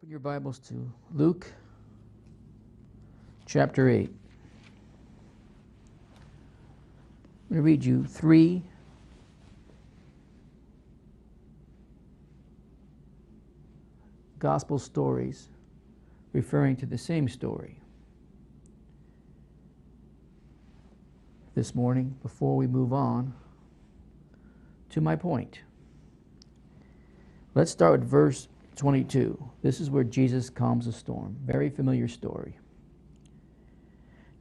Your Bibles to Luke chapter 8. I'm going to read you 3 gospel stories referring to the same story. This morning, before we move on to my point, let's start with verse 22. This is where Jesus calms a storm. Very familiar story.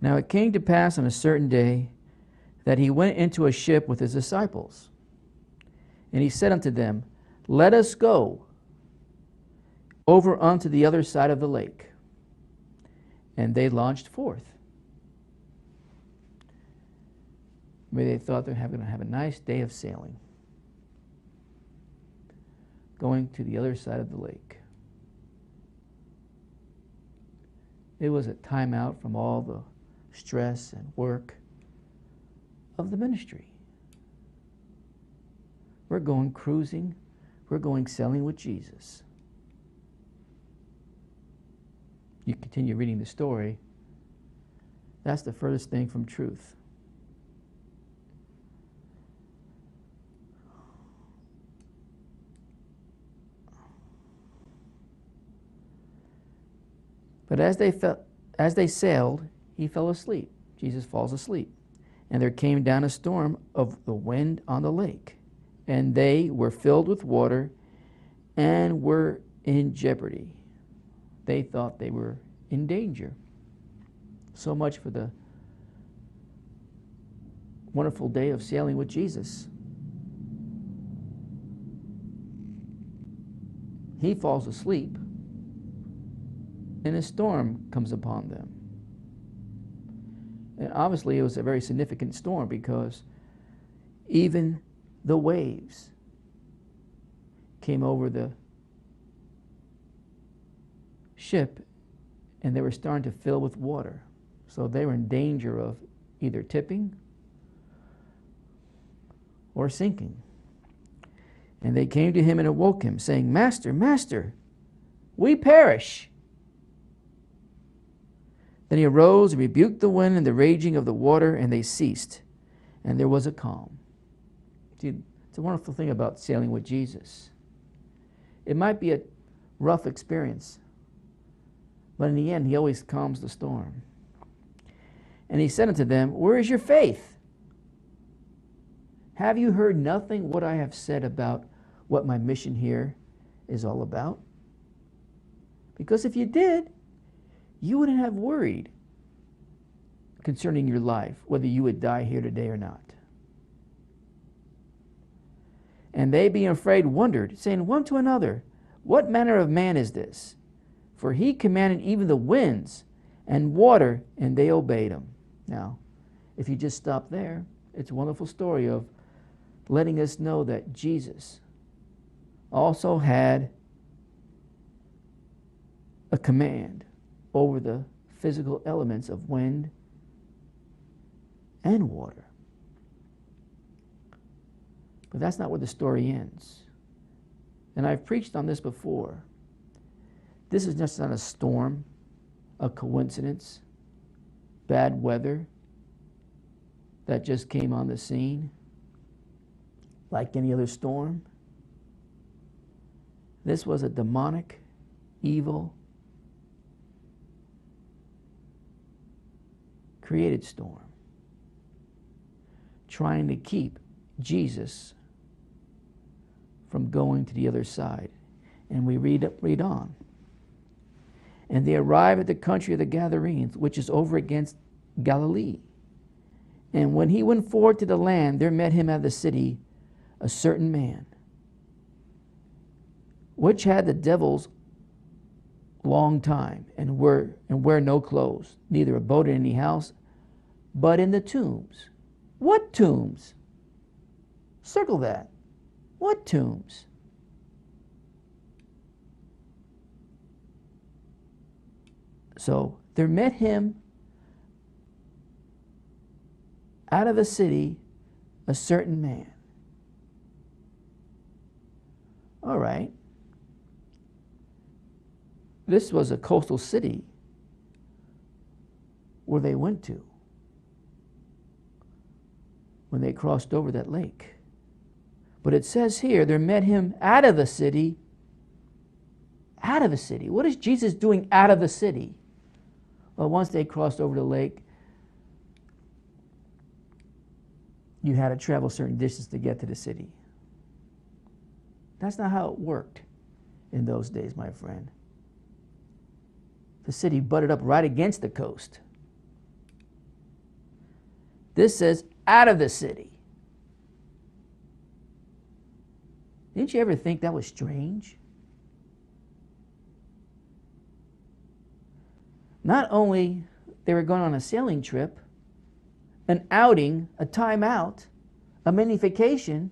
Now it came to pass on a certain day that he went into a ship with his disciples. And he said unto them, Let us go over unto the other side of the lake. And they launched forth. Maybe they thought they were going to have a nice day of sailing, going to the other side of the lake. It was a time out from all the stress and work of the ministry. We're going cruising. We're going sailing with Jesus. You continue reading the story. That's the furthest thing from truth. But as they sailed, he fell asleep. Jesus falls asleep. And there came down a storm of the wind on the lake, and they were filled with water and were in jeopardy. They thought they were in danger. So much for the wonderful day of sailing with Jesus. He falls asleep, and a storm comes upon them. And obviously it was a very significant storm because even the waves came over the ship and they were starting to fill with water. So they were in danger of either tipping or sinking. And they came to him and awoke him, saying, Master, Master, we perish. Then he arose and rebuked the wind and the raging of the water, and they ceased, and there was a calm. See, it's a wonderful thing about sailing with Jesus. It might be a rough experience, but in the end, he always calms the storm. And he said unto them, Where is your faith? Have you heard nothing what I have said about what my mission here is all about? Because if you did, you wouldn't have worried concerning your life, whether you would die here today or not. And they, being afraid, wondered, saying one to another, What manner of man is this? For he commanded even the winds and water, and they obeyed him. Now, if you just stop there, it's a wonderful story of letting us know that Jesus also had a command over the physical elements of wind and water. But that's not where the story ends. And I've preached on this before. This is just not a storm, a coincidence, bad weather that just came on the scene like any other storm. This was a demonic, evil, created storm, trying to keep Jesus from going to the other side. And we read on. And they arrived at the country of the Gadarenes, which is over against Galilee. And when he went forward to the land, there met him at the city a certain man, which had the devils long time, and wear no clothes, neither abode in any house, but in the tombs. What tombs? Circle that. What tombs? So there met him out of the city a certain man. All right. This was a coastal city where they went to when they crossed over that lake. But it says here, they met him out of the city. Out of the city. What is Jesus doing out of the city? Well, once they crossed over the lake, you had to travel certain distance to get to the city. That's not how it worked in those days, my friend. The city butted up right against the coast. This says out of the city. Didn't you ever think that was strange? Not only they were going on a sailing trip, an outing, a time out, a mini vacation,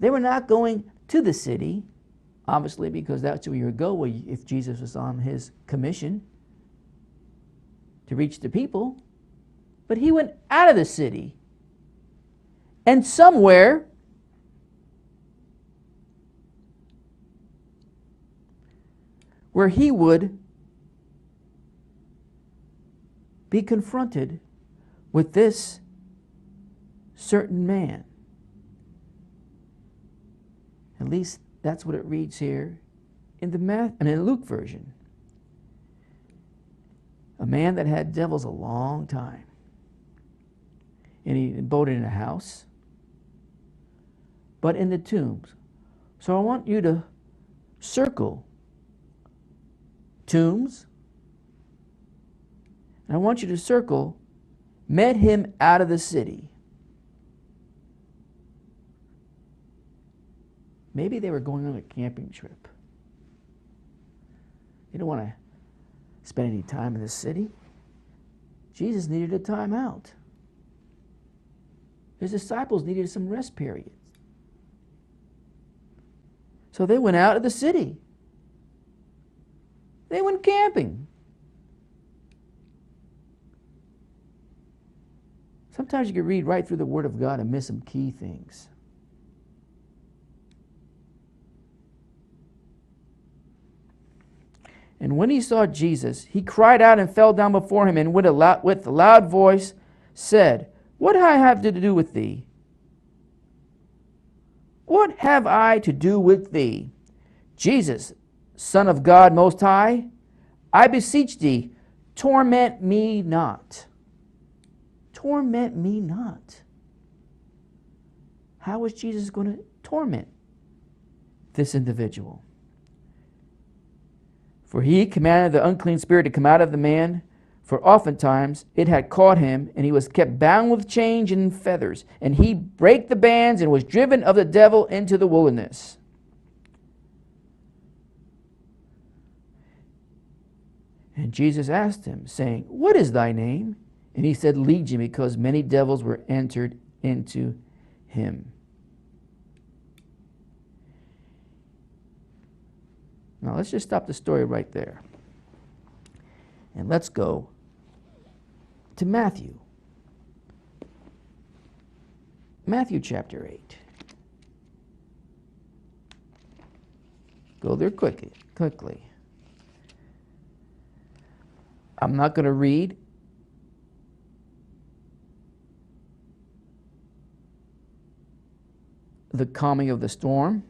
they were not going to the city, obviously, because that's where you would go if Jesus was on his commission to reach the people. But he went out of the city. And somewhere where he would be confronted with this certain man. At least that's what it reads here in the Luke version. A man that had devils a long time. And he abode in a house, but in the tombs. So I want you to circle tombs. And I want you to circle met him out of the city. Maybe they were going on a camping trip. They didn't want to spend any time in the city. Jesus needed a time out. His disciples needed some rest periods. So they went out of the city. They went camping. Sometimes you can read right through the Word of God and miss some key things. And when he saw Jesus, he cried out and fell down before him, and with a loud voice said, "What I have to do with thee? What have I to do with thee? Jesus, Son of God Most High, I beseech thee, torment me not." Torment me not. How was Jesus going to torment this individual? For he commanded the unclean spirit to come out of the man, for oftentimes it had caught him, and he was kept bound with chains and fetters, and he brake the bands and was driven of the devil into the wilderness. And Jesus asked him, saying, "What is thy name?" And he said, "Legion," because many devils were entered into him. Now let's just stop the story right there. And let's go to Matthew. Matthew chapter 8. Go there quickly. I'm not going to read the calming of the storm.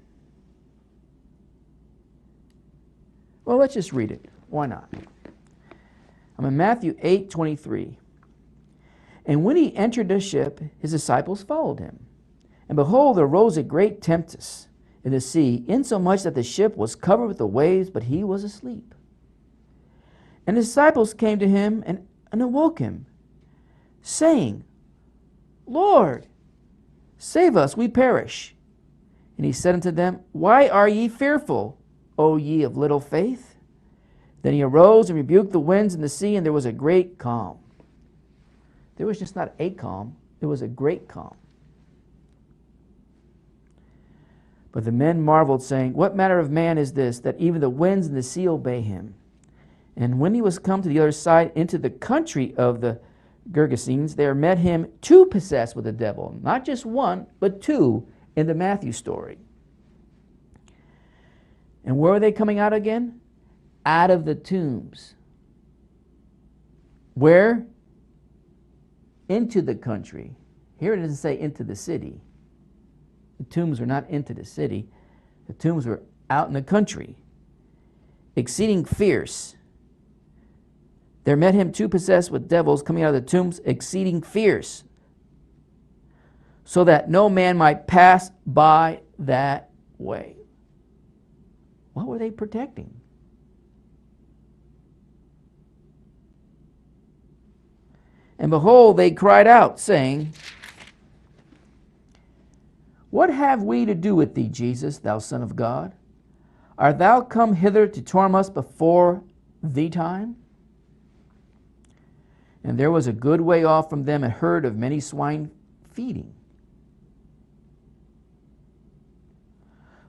Well, let's just read it. Why not? I'm in Matthew 8:23. And when he entered the ship, his disciples followed him. And behold, there arose a great tempest in the sea, insomuch that the ship was covered with the waves, but he was asleep. And his disciples came to him and awoke him, saying, "Lord, save us, we perish." And he said unto them, "Why are ye fearful, O ye of little faith?" Then he arose and rebuked the winds and the sea, and there was a great calm. There was just not a calm, it was a great calm. But the men marveled, saying, "What manner of man is this, that even the winds and the sea obey him?" And when he was come to the other side, into the country of the Gergesenes, there met him two possessed with the devil. Not just one, but two in the Matthew story. And where are they coming out again? out of the tombs. Where? Into the country. Here it doesn't say into the city. The tombs were not into the city. The tombs were out in the country. Exceeding fierce. There met him two possessed with devils coming out of the tombs, exceeding fierce, so that no man might pass by that way. What were they protecting? And behold, they cried out, saying, What have we to do with thee, Jesus, thou Son of God? Art thou come hither to torment us before the time? And there was a good way off from them a herd of many swine feeding.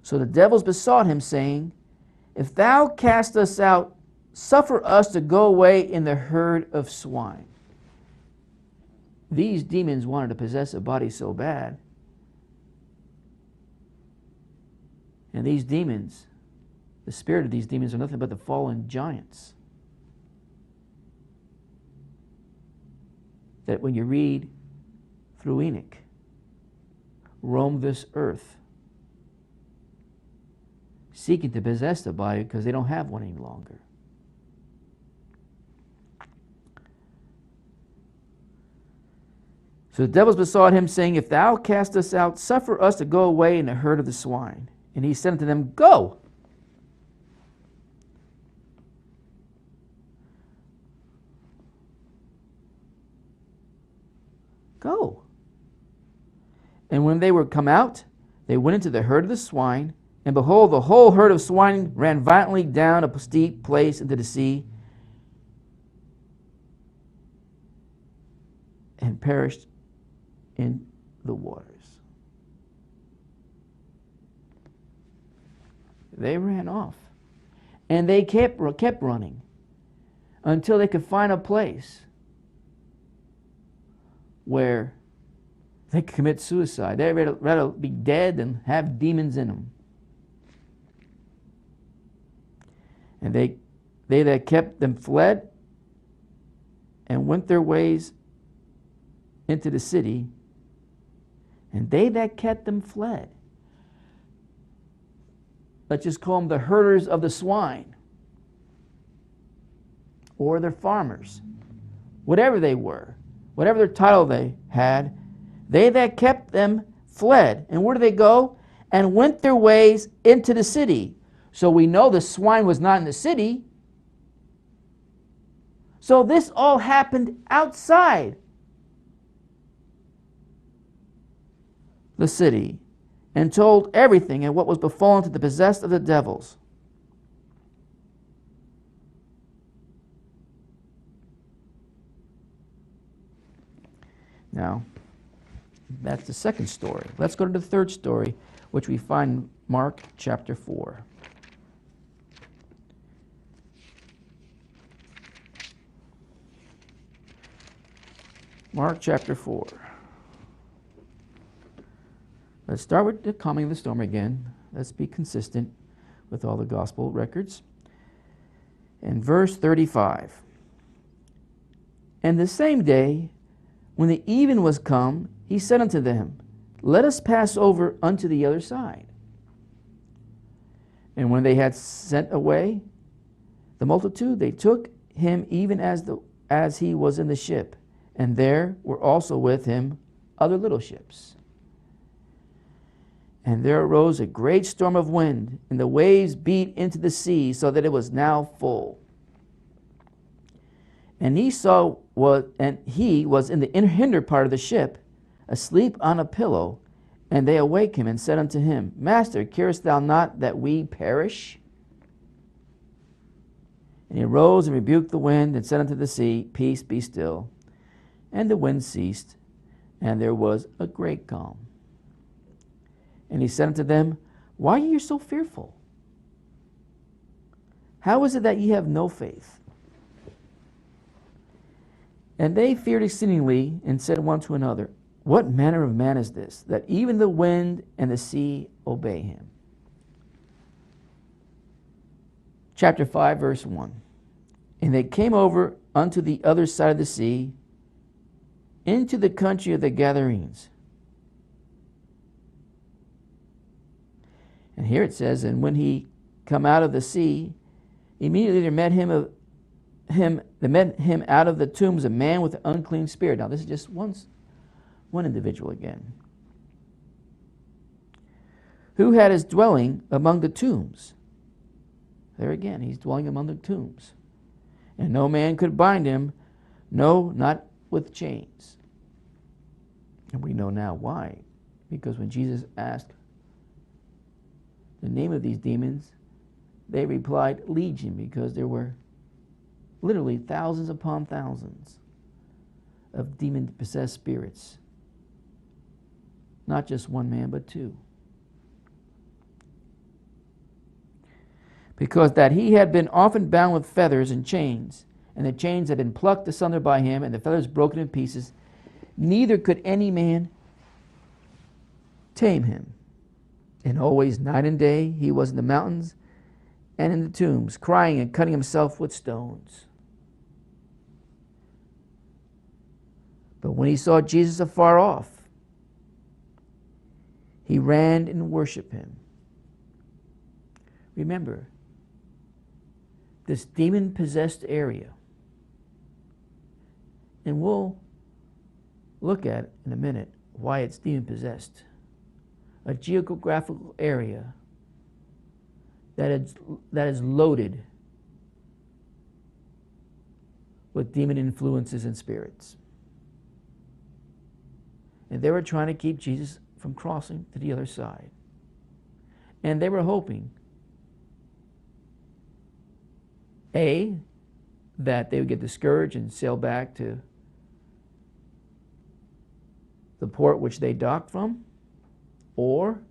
So the devils besought him, saying, If thou cast us out, suffer us to go away in the herd of swine. These demons wanted to possess a body so bad. And these demons, the spirit of these demons, are nothing but the fallen giants. That when you read through Enoch, roam this earth, seeking to possess the body because they don't have one any longer. So the devils besought him, saying, If thou cast us out, suffer us to go away in the herd of the swine. And he said unto them, Go. Go. And when they were come out, they went into the herd of the swine, and behold, the whole herd of swine ran violently down a steep place into the sea, and perished in the waters. They ran off, and they kept running until they could find a place where they could commit suicide. They'd rather be dead than have demons in them. And they that kept them fled and went their ways into the city, and they that kept them fled. Let's just call them the herders of the swine, or their farmers, whatever they were, whatever their title they had. They that kept them fled. And where did they go? And went their ways into the city. So we know the swine was not in the city. So this all happened outside the city, and told everything and what was befallen to the possessed of the devils. Now, that's the second story. Let's go to the third story, which we find in Mark chapter 4. Mark chapter 4. Let's start with the calming of the storm again. Let's be consistent with all the gospel records. In verse 35. And the same day, when the even was come, he said unto them, Let us pass over unto the other side. And when they had sent away the multitude, they took him even as he was in the ship. And there were also with him other little ships. And there arose a great storm of wind, and the waves beat into the sea, so that it was now full. And he was in the hinder part of the ship, asleep on a pillow. And they awake him and said unto him, Master, carest thou not that we perish? And he arose and rebuked the wind, and said unto the sea, Peace, be still. And the wind ceased, and there was a great calm. And he said unto them, Why are ye so fearful? How is it that ye have no faith? And they feared exceedingly, and said one to another, What manner of man is this, that even the wind and the sea obey him? chapter 5, verse 1. And they came over unto the other side of the sea, into the country of the Gadarenes. And here it says, and when he come out of the sea, immediately there met him out of the tombs a man with an unclean spirit. Now this is just one individual again, who had his dwelling among the tombs. There again, he's dwelling among the tombs. And no man could bind him, no, not with chains. And we know now why. Because when Jesus asked the name of these demons, they replied legion, because there were literally thousands upon thousands of demon-possessed spirits. Not just one man, but two. Because that he had been often bound with feathers and chains, and the chains had been plucked asunder by him, and the feathers broken in pieces, neither could any man tame him. And always night and day he was in the mountains and in the tombs, crying and cutting himself with stones. But when he saw Jesus afar off, he ran and worshiped him. Remember, this demon-possessed area, and we'll look at in a minute why it's demon-possessed. A geographical area that is loaded with demon influences and spirits. And they were trying to keep Jesus from crossing to the other side. And they were hoping, A, that they would get discouraged and sail back to the port which they docked from, or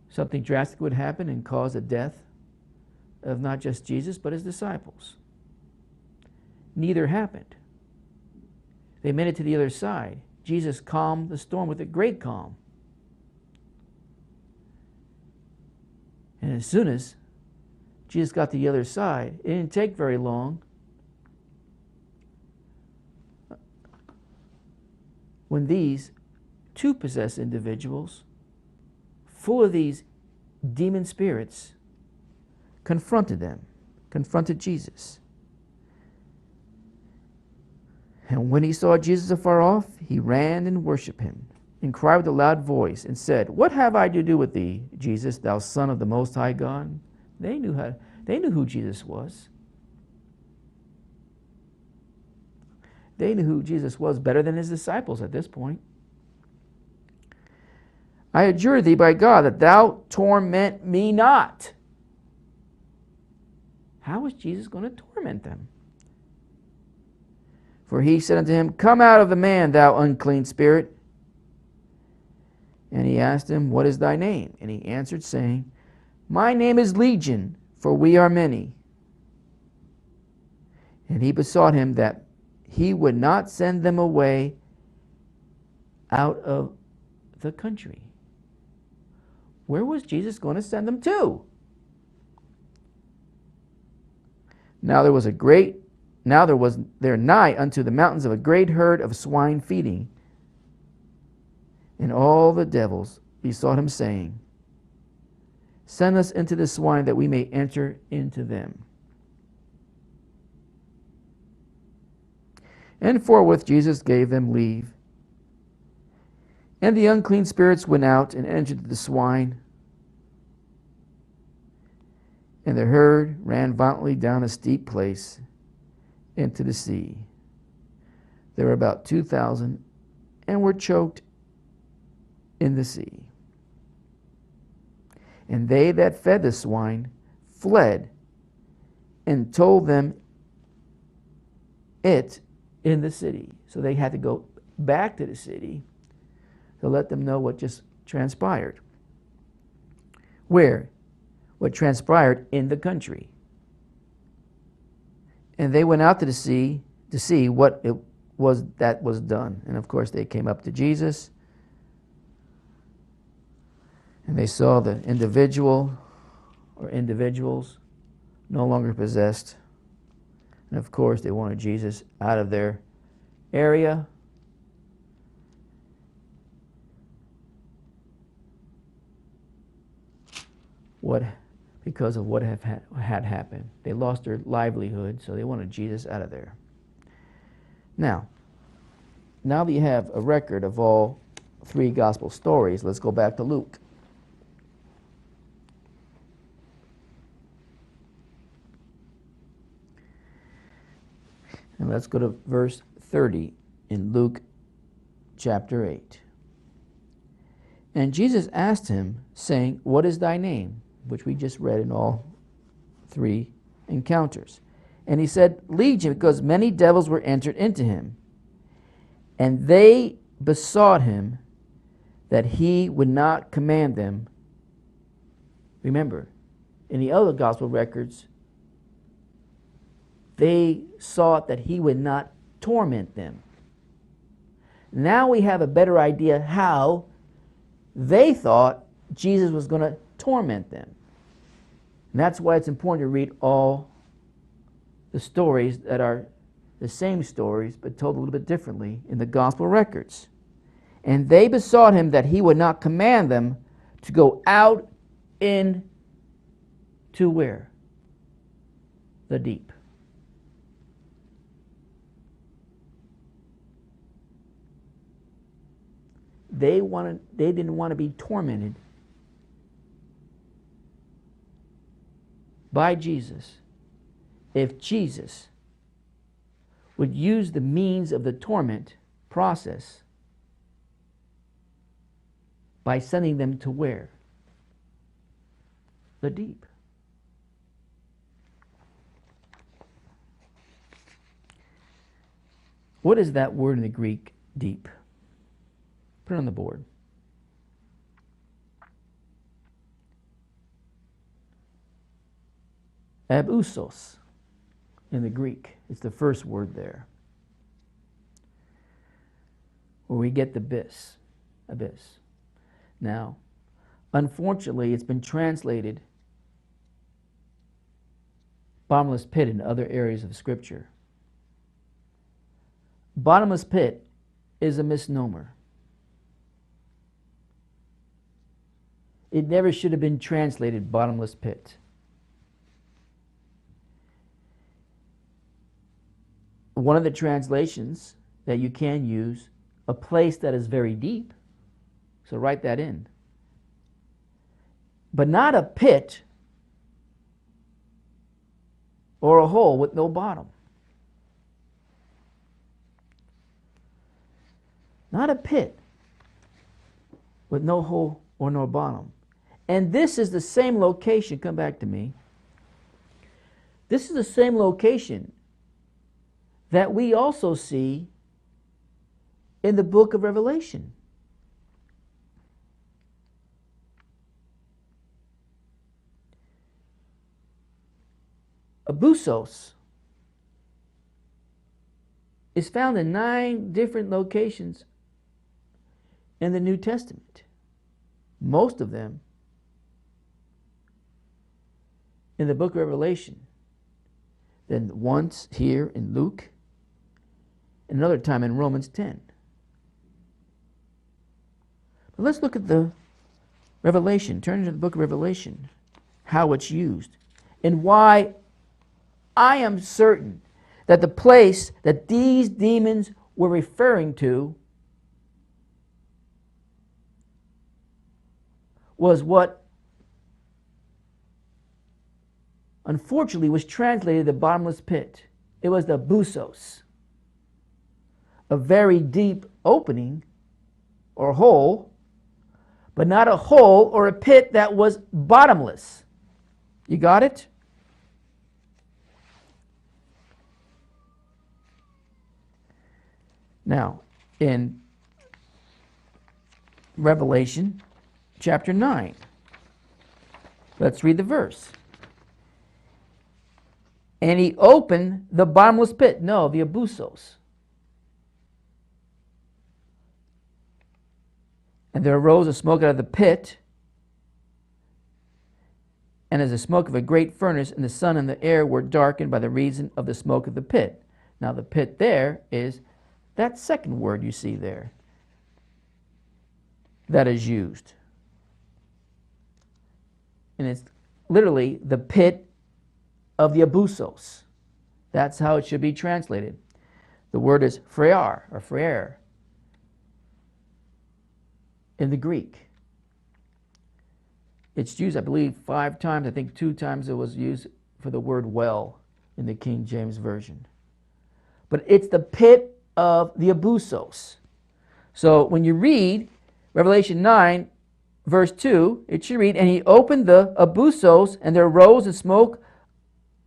something drastic would happen and cause the death of not just Jesus, but his disciples. Neither happened. They made it to the other side. Jesus calmed the storm with a great calm. And as soon as Jesus got to the other side, it didn't take very long when these two possessed individuals, full of these demon spirits, confronted Jesus. And when he saw Jesus afar off, he ran and worshipped him, and cried with a loud voice, and said, What have I to do with thee, Jesus, thou Son of the Most High God? They knew who Jesus was. They knew who Jesus was better than his disciples at this point. I adjure thee by God that thou torment me not. How is Jesus going to torment them? For he said unto him, Come out of the man, thou unclean spirit. And he asked him, What is thy name? And he answered, saying, My name is Legion, for we are many. And he besought him that he would not send them away out of the country. Where was Jesus going to send them to? Now there was there nigh unto the mountains of a great herd of swine feeding. And all the devils besought him, saying, Send us into the swine, that we may enter into them. And forthwith Jesus gave them leave. And the unclean spirits went out and entered the swine. And the herd ran violently down a steep place into the sea. There were about 2,000, and were choked in the sea. And they that fed the swine fled, and told them it in the city. So they had to go back to the city to let them know what just transpired. Where? What transpired in the country. And they went out to the sea to see what it was that was done. And of course they came up to Jesus. And they saw the individual or individuals no longer possessed. And of course, they wanted Jesus out of their area. Because of what had happened. They lost their livelihood, so they wanted Jesus out of there. Now that you have a record of all three gospel stories, let's go back to Luke. And let's go to verse 30 in Luke chapter 8. And Jesus asked him, saying, "What is thy name?" Which we just read in all three encounters. And he said, "Legion," because many devils were entered into him. And they besought him that he would not command them. Remember, in the other gospel records, they sought that he would not torment them. Now we have a better idea how they thought Jesus was going to torment them. And that's why it's important to read all the stories that are the same stories but told a little bit differently in the gospel records. And they besought him that he would not command them to go out into where? The deep. They didn't want to be tormented by Jesus if Jesus would use the means of the torment process by sending them to where? The deep. What is that word in the Greek, deep? Put it on the board. Abusos in the Greek. It's the first word there, where we get the abyss. Now, unfortunately, it's been translated bottomless pit in other areas of Scripture. Bottomless pit is a misnomer. It never should have been translated bottomless pit. One of the translations that you can use, a place that is very deep, so write that in. But not a pit or a hole with no bottom. Not a pit with no hole or no bottom. And this is the same location, come back to me. This is the same location that we also see in the book of Revelation. Abusos is found in 9 different locations in the New Testament. Most of them in the book of Revelation. Then once here in Luke, and another time in Romans 10. But let's look at the Revelation. Turn to the book of Revelation, how it's used, and why I am certain that the place that these demons were referring to was what unfortunately was translated the bottomless pit. It was the busos, a very deep opening or hole, but not a hole or a pit that was bottomless. You got it? Now, in Revelation chapter 9, let's read the verse. And he opened the bottomless pit. No, the abusos. And there arose a smoke out of the pit, and as the smoke of a great furnace, and the sun and the air were darkened by the reason of the smoke of the pit. Now the pit there is that second word you see there that is used. And it's literally the pit of the abusos. That's how it should be translated. The word is phrear or phreer in the Greek. It's used, I believe, 5 times. I think 2 times it was used for the word well in the King James Version. But it's the pit of the abusos. So when you read Revelation 9, verse 2, it should read, and he opened the abusos, and there rose a smoke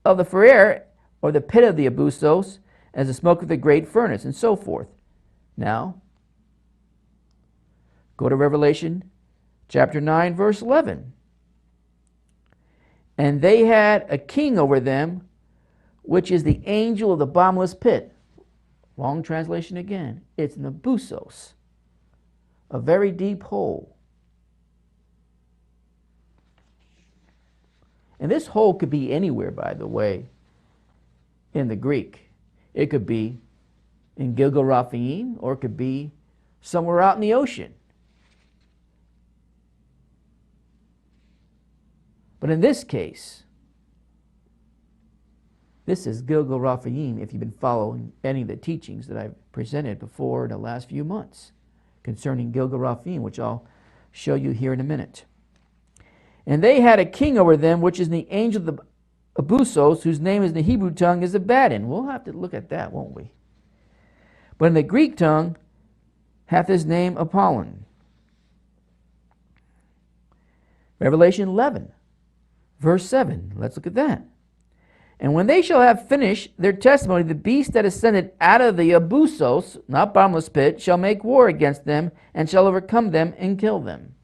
of the phreer, or the pit of the abusos, as the smoke of the great furnace, and so forth. Now, go to Revelation chapter 9, verse 11. And they had a king over them, which is the angel of the bottomless pit. Long translation again. It's an abusos, a very deep hole. And this hole could be anywhere, by the way, in the Greek. It could be in Gilgal-Raphaim, or it could be somewhere out in the ocean. But in this case, this is Gilgal-Raphaim, if you've been following any of the teachings that I've presented before in the last few months concerning Gilgal-Raphaim, which I'll show you here in a minute. And they had a king over them, which is the angel of the abusos, whose name is in the Hebrew tongue is Abaddon. We'll have to look at that, won't we? But in the Greek tongue hath his name Apollon. Revelation 11, verse 7. Let's look at that. And when they shall have finished their testimony, the beast that ascended out of the abusos, not bottomless pit, shall make war against them, and shall overcome them and kill them.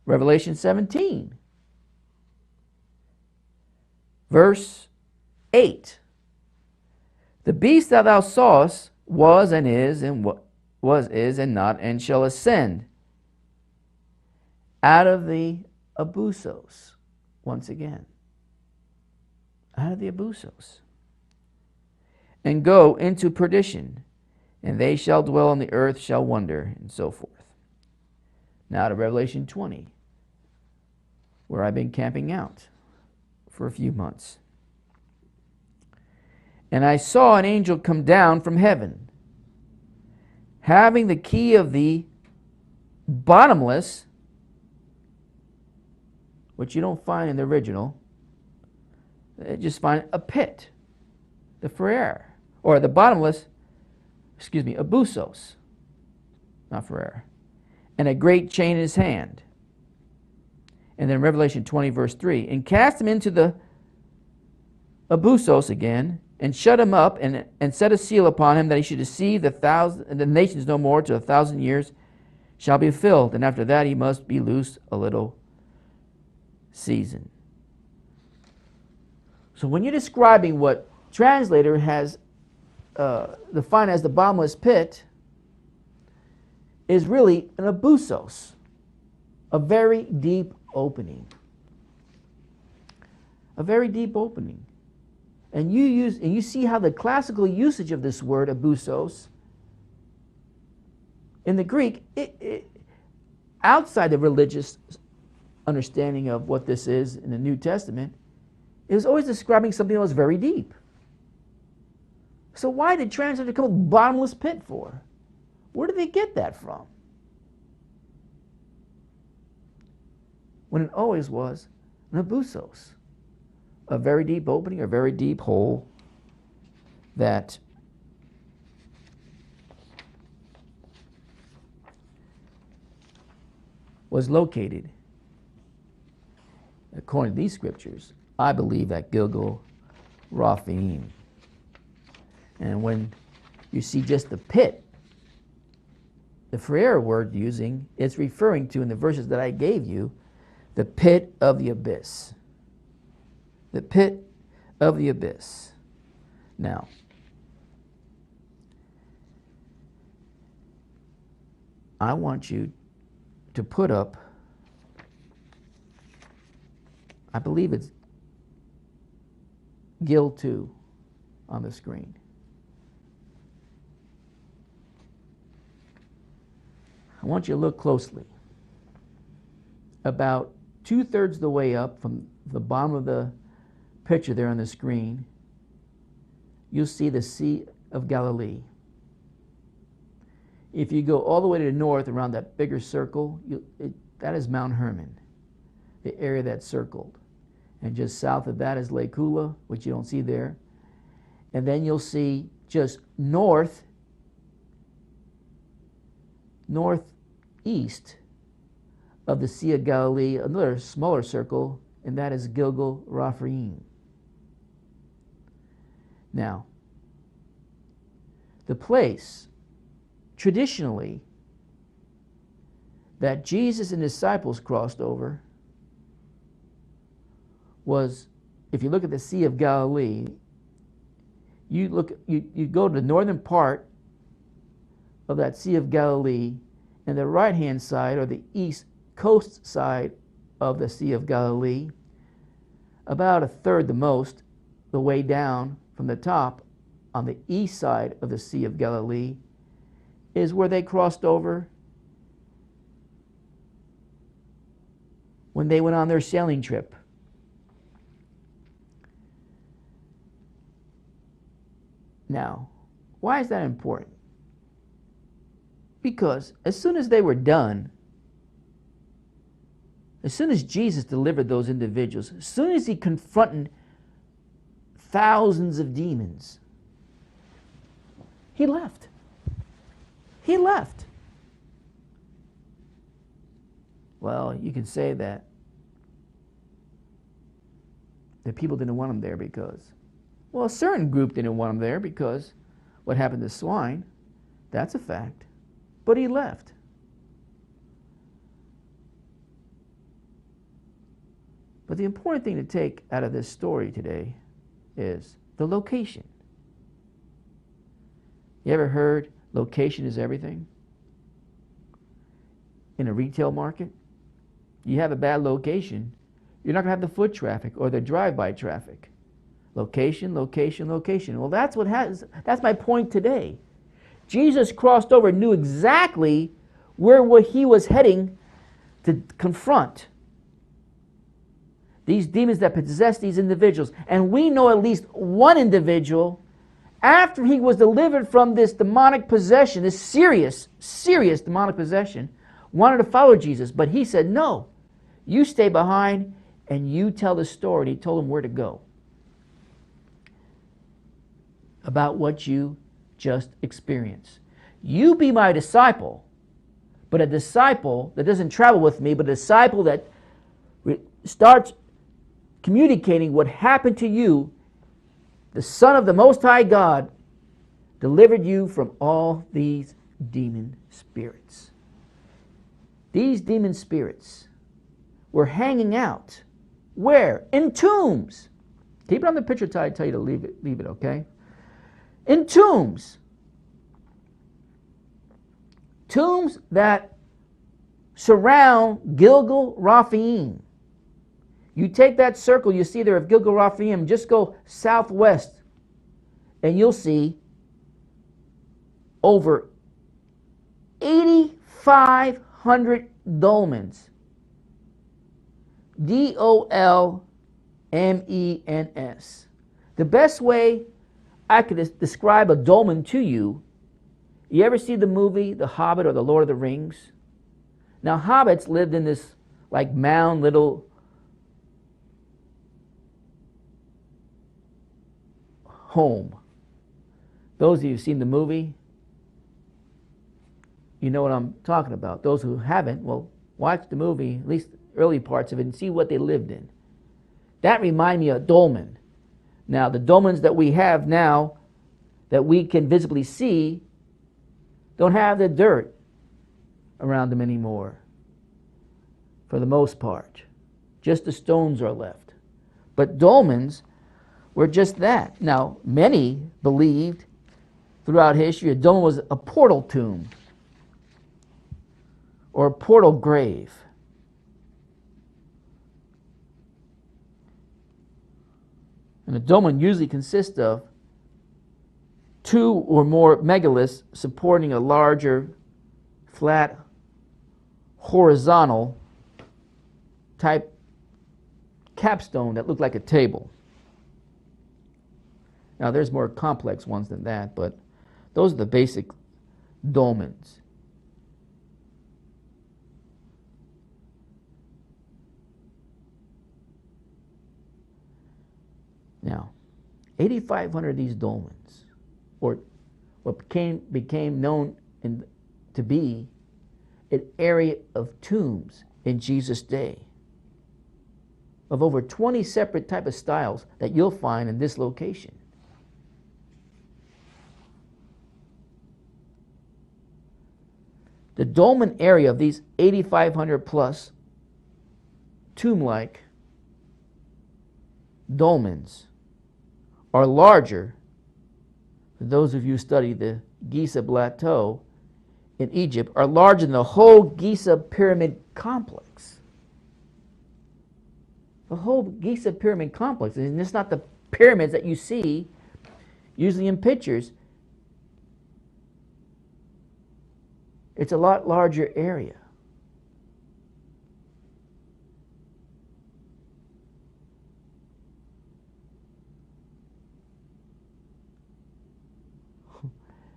Revelation 17, verse 8. The beast that thou sawest was and is and not, and shall ascend out of the abusos. Once again, out of the abusos, and go into perdition, and they shall dwell on the earth, shall wonder, and so forth. Now to Revelation 20, where I've been camping out for a few months. And I saw an angel come down from heaven, having the key of the bottomless, which you don't find in the original. Just find a pit, the phreer, or the bottomless, abusos, not phreer, and a great chain in his hand. And then Revelation 20, verse 3, and cast him into the abusos again, and shut him up, and set a seal upon him, that he should deceive the nations no more till 1,000 years shall be filled, and after that he must be loosed a little season. So when you're describing what translator has defined as the bottomless pit, is really an abusos, a very deep opening. A very deep opening. And you see how the classical usage of this word abusos in the Greek, outside the religious understanding of what this is in the New Testament, it was always describing something that was very deep. So why did translators come with bottomless pit for? Where did they get that from? When it always was an abusos, a very deep opening, a very deep hole that was located, according to these scriptures, I believe, at Gilgal-Raphaim. And when you see just the pit, the phreer word using, it's referring to, in the verses that I gave you, the pit of the abyss. The pit of the abyss. Now, I want you to put up I believe it's Gil 2 on the screen. I want you to look closely. About 2/3 of the way up from the bottom of the picture there on the screen, you'll see the Sea of Galilee. If you go all the way to the north around that bigger circle, that is Mount Hermon, the area that's circled. And just south of that is Lake Hula, which you don't see there. And then you'll see just northeast of the Sea of Galilee, another smaller circle, and that is Gilgal Raphaim. Now, the place, traditionally, that Jesus and his disciples crossed over was, if you look at the Sea of Galilee, you go to the northern part of that Sea of Galilee, and the right-hand side, or the east coast side of the Sea of Galilee, about 1/3 the most, the way down from the top on the east side of the Sea of Galilee, is where they crossed over when they went on their sailing trip. Now, why is that important? Because as soon as they were done, as soon as Jesus delivered those individuals, as soon as he confronted thousands of demons, he left. He left. Well, you can say that the people didn't want him there because, well, a certain group didn't want him there because what happened to swine, that's a fact. But he left. But the important thing to take out of this story today is the location. You ever heard location is everything? In a retail market, you have a bad location, you're not going to have the foot traffic or the drive-by traffic. Location, location, location. Well, that's my point today. Jesus crossed over, knew exactly where he was heading to confront these demons that possess these individuals. And we know at least one individual, after he was delivered from this demonic possession, this serious, serious demonic possession, wanted to follow Jesus. But he said, no, you stay behind and you tell the story. And he told him where to go about what you just experienced. You be my disciple, but a disciple that doesn't travel with me, but a disciple that starts communicating what happened to you. The Son of the Most High God delivered you from all these demon spirits. These demon spirits were hanging out. Where? In tombs. Keep it on the picture till I tell you to leave it, okay? In tombs. Tombs that surround Gilgal Raphaim. You take that circle you see there of Gilgal Raphaim, just go southwest, and you'll see over 8,500 dolmens. D-O-L-M-E-N-S. The best way I could describe a dolmen to you, you ever see the movie The Hobbit or The Lord of the Rings? Now, hobbits lived in this like mound little home. Those of you who've seen the movie, you know what I'm talking about. Those who haven't, well, watch the movie, at least early parts of it, and see what they lived in. That reminded me of dolmen. Now, the dolmens that we have now, that we can visibly see, don't have the dirt around them anymore, for the most part. Just the stones are left. But dolmens were just that. Now, many believed throughout history a dolmen was a portal tomb or a portal grave. And a dolmen usually consists of two or more megaliths supporting a larger, flat, horizontal type capstone that looked like a table. Now there's more complex ones than that, but those are the basic dolmens. Now, 8,500 of these dolmens, or what became known to be an area of tombs in Jesus' day, of over 20 separate type of styles that you'll find in this location. The dolmen area of these 8,500 plus tomb-like dolmens are larger, for those of you who study the Giza Plateau in Egypt, are larger than the whole Giza pyramid complex. The whole Giza pyramid complex, and it's not the pyramids that you see usually in pictures. It's a lot larger area.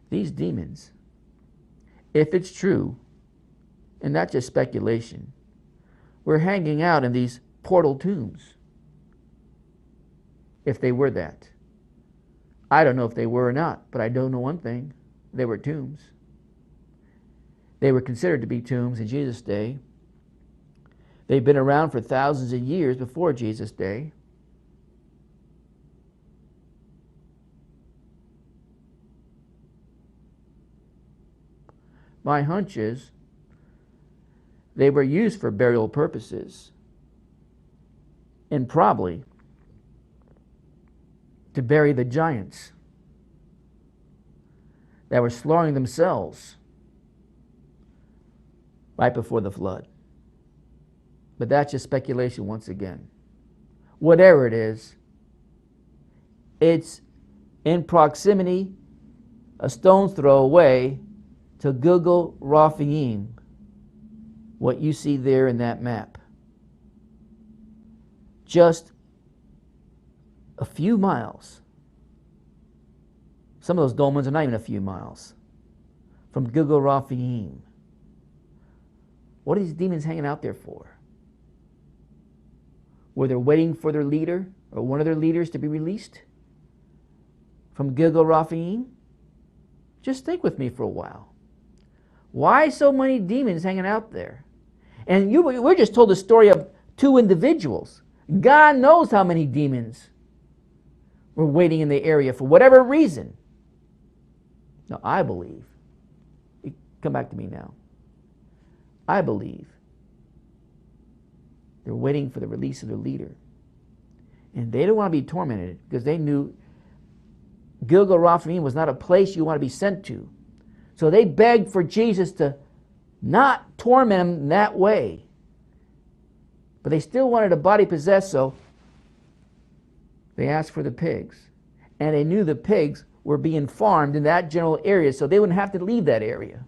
These demons, if it's true, and not just speculation, were hanging out in these portal tombs. If they were that. I don't know if they were or not, but I don't know one thing. They were tombs. They were considered to be tombs in Jesus' day. They've been around for thousands of years before Jesus' day. My hunch is they were used for burial purposes, and probably to bury the giants that were slaughtering themselves right before the flood. But that's just speculation once again. Whatever it is, it's in proximity, a stone's throw away, to Gilgal Raphaim, what you see there in that map. Just a few miles. Some of those dolmens are not even a few miles from Gilgal Raphaim. What are these demons hanging out there for? Were they waiting for their leader or one of their leaders to be released from Gilgal Raphaim? Just think with me for a while. Why so many demons hanging out there? And we're just told the story of two individuals. God knows how many demons were waiting in the area for whatever reason. Now, I believe, come back to me now. I believe they're waiting for the release of their leader. And they don't want to be tormented because they knew Gilgal Raphaim was not a place you want to be sent to. So they begged for Jesus to not torment them in that way. But they still wanted a body possessed, so they asked for the pigs. And they knew the pigs were being farmed in that general area, so they wouldn't have to leave that area.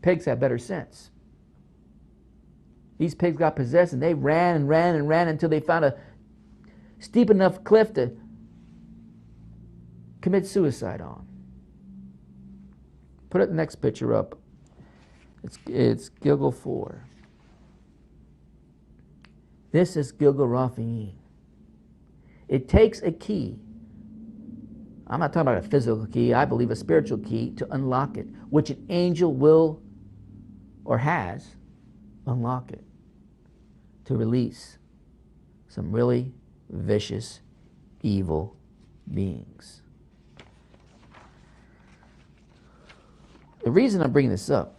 Pigs have better sense. These pigs got possessed, and they ran and ran and ran until they found a steep enough cliff to commit suicide on. Put the next picture up. It's Gilgal 4. This is Gilgal Raphaim. It takes a key. I'm not talking about a physical key. I believe a spiritual key to unlock it, which an angel will or has unlock it to release some really vicious, evil beings. The reason I'm bringing this up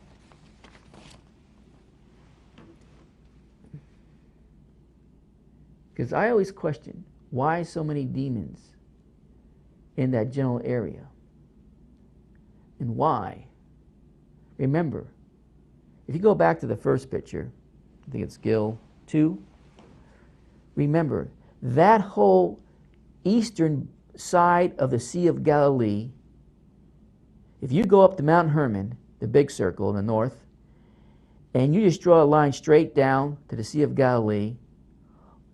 because I always question why so many demons in that general area. And why? Remember, if you go back to the first picture, I think it's Gil 2, remember, that whole eastern side of the Sea of Galilee. If you go up to Mount Hermon, the big circle in the north, and you just draw a line straight down to the Sea of Galilee,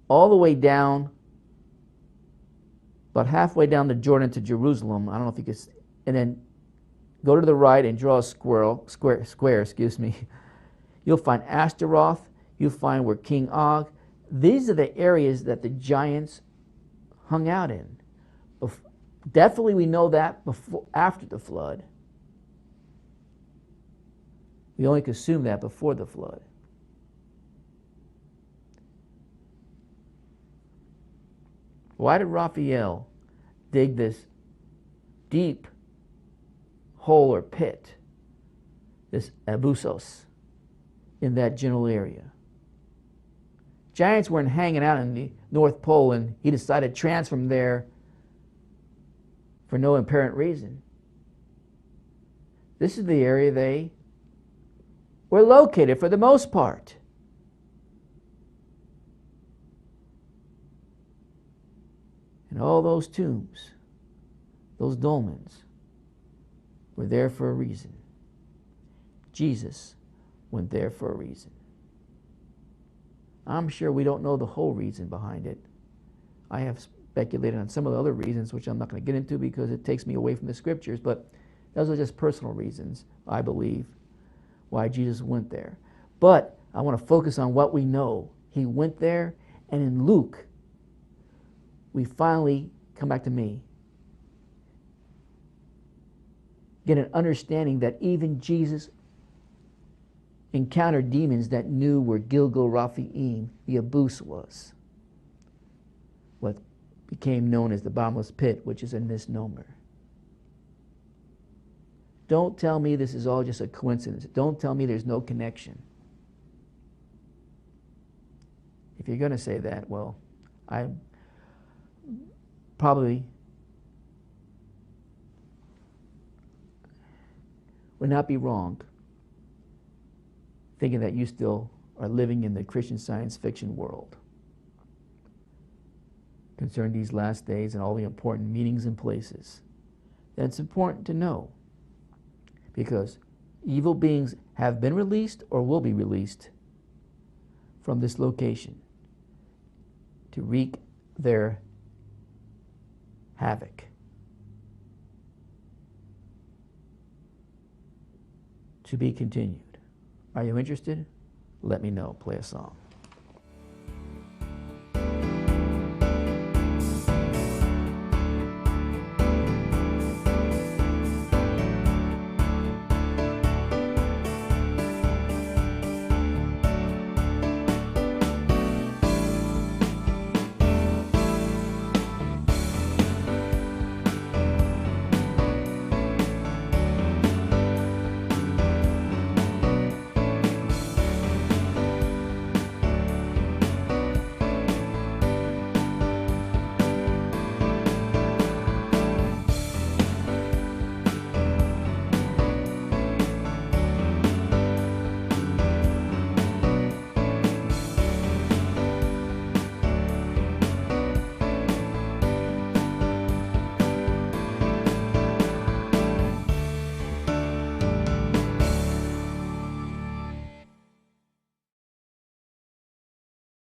all the way down, about halfway down the Jordan to Jerusalem, I don't know if you could, and then go to the right and draw a square, you'll find Ashtaroth, you'll find where King Og. These are the areas that the giants hung out in. Definitely we know that after the flood. We only could assume that before the flood. Why did Raphael dig this deep hole or pit, this abusos, in that general area? Giants weren't hanging out in the North Pole and he decided to transfer them there for no apparent reason. This is the area they were located for the most part. And all those tombs, those dolmens, were there for a reason. Jesus went there for a reason. I'm sure we don't know the whole reason behind it. I have speculated on some of the other reasons, which I'm not going to get into because it takes me away from the scriptures, but those are just personal reasons, I believe, why Jesus went there. But I want to focus on what we know. He went there, and in Luke, we finally come back to me. Get an understanding that even Jesus encountered demons that knew where Gilgal Raphaim, the Abus, was. What became known as the Bottomless Pit, which is a misnomer. Don't tell me this is all just a coincidence. Don't tell me there's no connection. If you're going to say that, well, I probably would not be wrong thinking that you still are living in the Christian science fiction world concerning these last days and all the important meanings and places. That's important to know, because evil beings have been released or will be released from this location to wreak their havoc. To be continued. Are you interested? Let me know. Play a song.